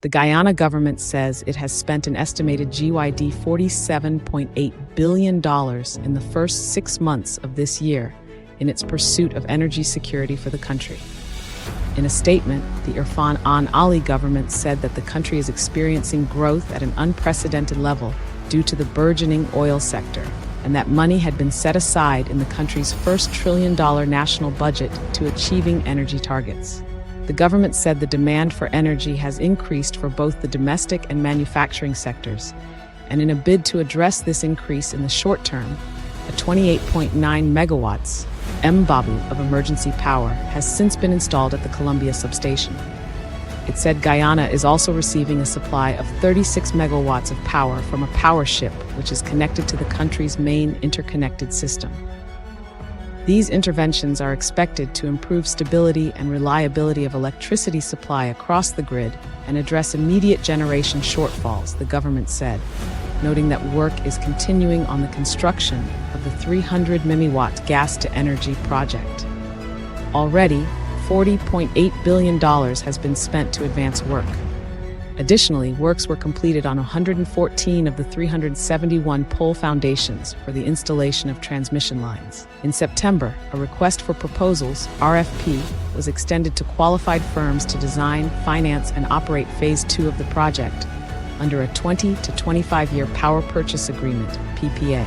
The Guyana government says it has spent an estimated GYD $47.8 billion in the first 6 months of this year in its pursuit of energy security for the country. In a statement, the Irfan Ali government said that the country is experiencing growth at an unprecedented level due to the burgeoning oil sector, and that money had been set aside in the country's first $1 trillion national budget to achieving energy targets. The government said the demand for energy has increased for both the domestic and manufacturing sectors, and in a bid to address this increase in the short term, a 28.9 megawatts Mbabu of emergency power has since been installed at the Columbia substation. It said Guyana is also receiving a supply of 36 megawatts of power from a power ship which is connected to the country's main interconnected system. These interventions are expected to improve stability and reliability of electricity supply across the grid and address immediate generation shortfalls, the government said, noting that work is continuing on the construction of the 300 megawatt gas-to-energy project. Already, $40.8 billion has been spent to advance work. Additionally, works were completed on 114 of the 371 pole foundations for the installation of transmission lines. In September, a request for proposals, RFP, was extended to qualified firms to design, finance, and operate Phase 2 of the project under a 20 to 25-year power purchase agreement, PPA.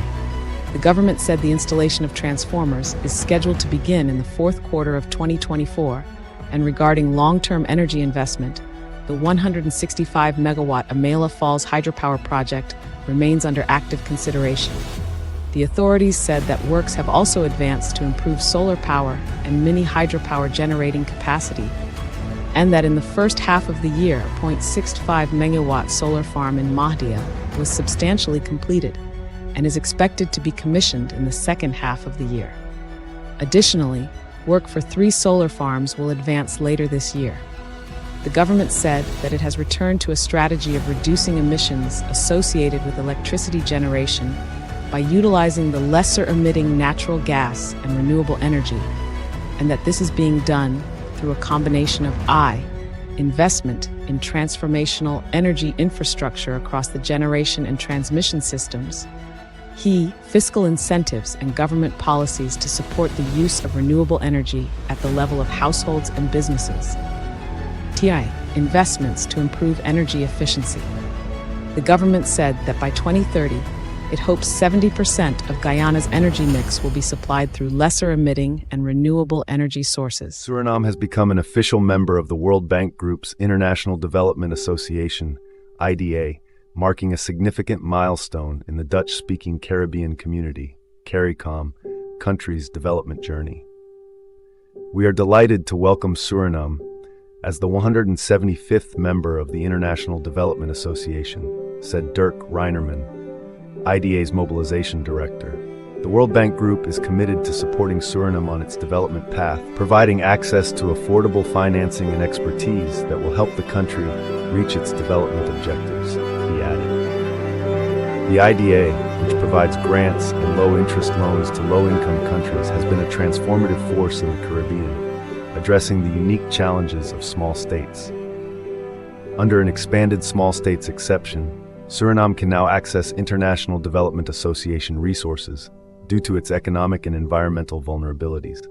The government said the installation of transformers is scheduled to begin in the fourth quarter of 2024, and regarding long-term energy investment, the 165-megawatt Amela Falls hydropower project remains under active consideration. The authorities said that works have also advanced to improve solar power and mini hydropower generating capacity, and that in the first half of the year, a 0.65-megawatt solar farm in Mahdia was substantially completed and is expected to be commissioned in the second half of the year. Additionally, work for 3 solar farms will advance later this year. The government said that it has returned to a strategy of reducing emissions associated with electricity generation by utilizing the lesser-emitting natural gas and renewable energy, and that this is being done through a combination of investment in transformational energy infrastructure across the generation and transmission systems, fiscal incentives and government policies to support the use of renewable energy at the level of households and businesses, investments to improve energy efficiency. The government said that by 2030, it hopes 70% of Guyana's energy mix will be supplied through lesser-emitting and renewable energy sources. Suriname has become an official member of the World Bank Group's International Development Association, IDA, marking a significant milestone in the Dutch-speaking Caribbean community, CARICOM, country's development journey. We are delighted to welcome Suriname as the 175th member of the International Development Association, said Dirk Reinerman, IDA's mobilization director. The World Bank Group is committed to supporting Suriname on its development path, providing access to affordable financing and expertise that will help the country reach its development objectives, he added. The IDA, which provides grants and low-interest loans to low-income countries, has been a transformative force in the Caribbean, addressing the unique challenges of small states. Under an expanded small states exception, Suriname can now access International Development Association resources due to its economic and environmental vulnerabilities.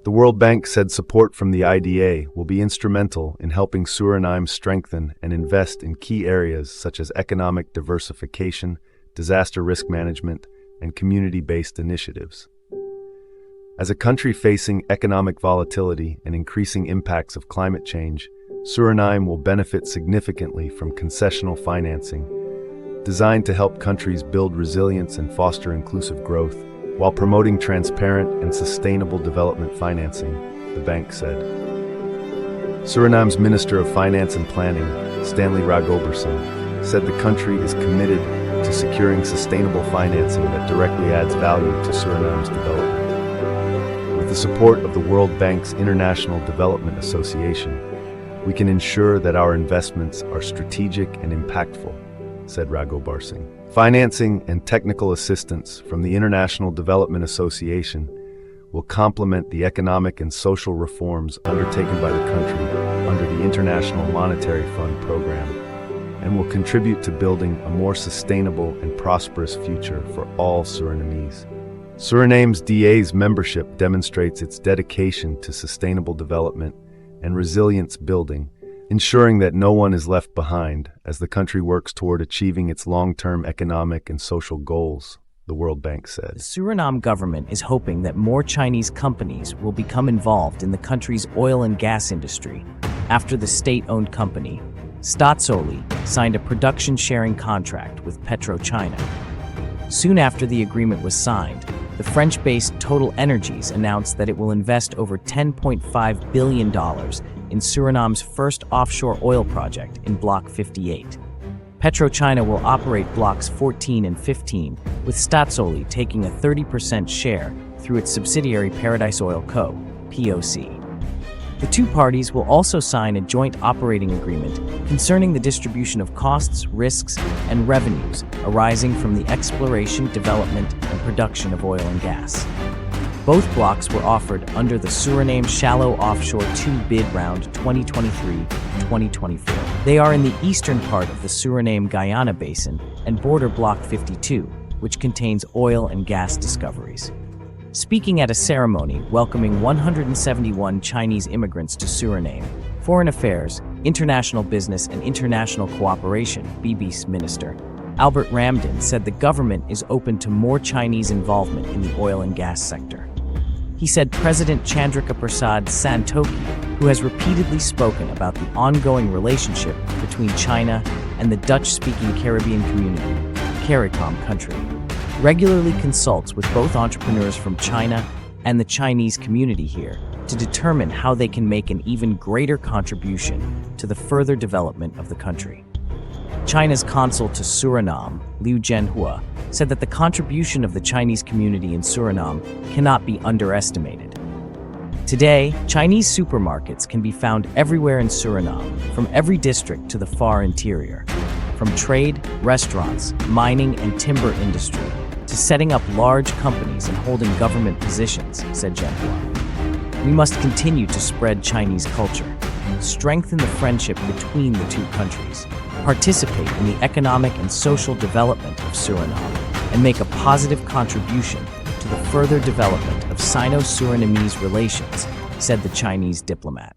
The World Bank said support from the IDA will be instrumental in helping Suriname strengthen and invest in key areas such as economic diversification, disaster risk management, and community-based initiatives. As a country facing economic volatility and increasing impacts of climate change, Suriname will benefit significantly from concessional financing, designed to help countries build resilience and foster inclusive growth, while promoting transparent and sustainable development financing, the bank said. Suriname's Minister of Finance and Planning, Stanley Ragoberson, said the country is committed to securing sustainable financing that directly adds value to Suriname's development. With the support of the World Bank's International Development Association, we can ensure that our investments are strategic and impactful, said Ragoberson. Financing and technical assistance from the International Development Association will complement the economic and social reforms undertaken by the country under the International Monetary Fund program, and will contribute to building a more sustainable and prosperous future for all Surinamese. Suriname's DA's membership demonstrates its dedication to sustainable development and resilience building, ensuring that no one is left behind as the country works toward achieving its long-term economic and social goals, the World Bank said. The Suriname government is hoping that more Chinese companies will become involved in the country's oil and gas industry after the state-owned company, Staatsolie, signed a production-sharing contract with PetroChina. Soon after the agreement was signed, the French-based Total Energies announced that it will invest over $10.5 billion in Suriname's first offshore oil project in Block 58. PetroChina will operate Blocks 14 and 15, with Staatsolie taking a 30% share through its subsidiary Paradise Oil Co., POC. The two parties will also sign a joint operating agreement concerning the distribution of costs, risks, and revenues arising from the exploration, development, and production of oil and gas. Both blocks were offered under the Suriname Shallow Offshore 2 bid round 2023-2024. They are in the eastern part of the Suriname-Guyana basin and border Block 52, which contains oil and gas discoveries. Speaking at a ceremony welcoming 171 Chinese immigrants to Suriname, Foreign Affairs, International Business and International Cooperation (BB's Minister Albert Ramden said the government is open to more Chinese involvement in the oil and gas sector. He said President Chandrika Prasad Santokhi, who has repeatedly spoken about the ongoing relationship between China and the Dutch-speaking Caribbean community, CARICOM country, regularly consults with both entrepreneurs from China and the Chinese community here to determine how they can make an even greater contribution to the further development of the country. China's consul to Suriname, Liu Zhenhua, said that the contribution of the Chinese community in Suriname cannot be underestimated. Today, Chinese supermarkets can be found everywhere in Suriname, from every district to the far interior. From trade, restaurants, mining, and timber industry, to setting up large companies and holding government positions, said Zhenhua. We must continue to spread Chinese culture, strengthen the friendship between the two countries, participate in the economic and social development of Suriname, and make a positive contribution to the further development of Sino-Surinamese relations, said the Chinese diplomat.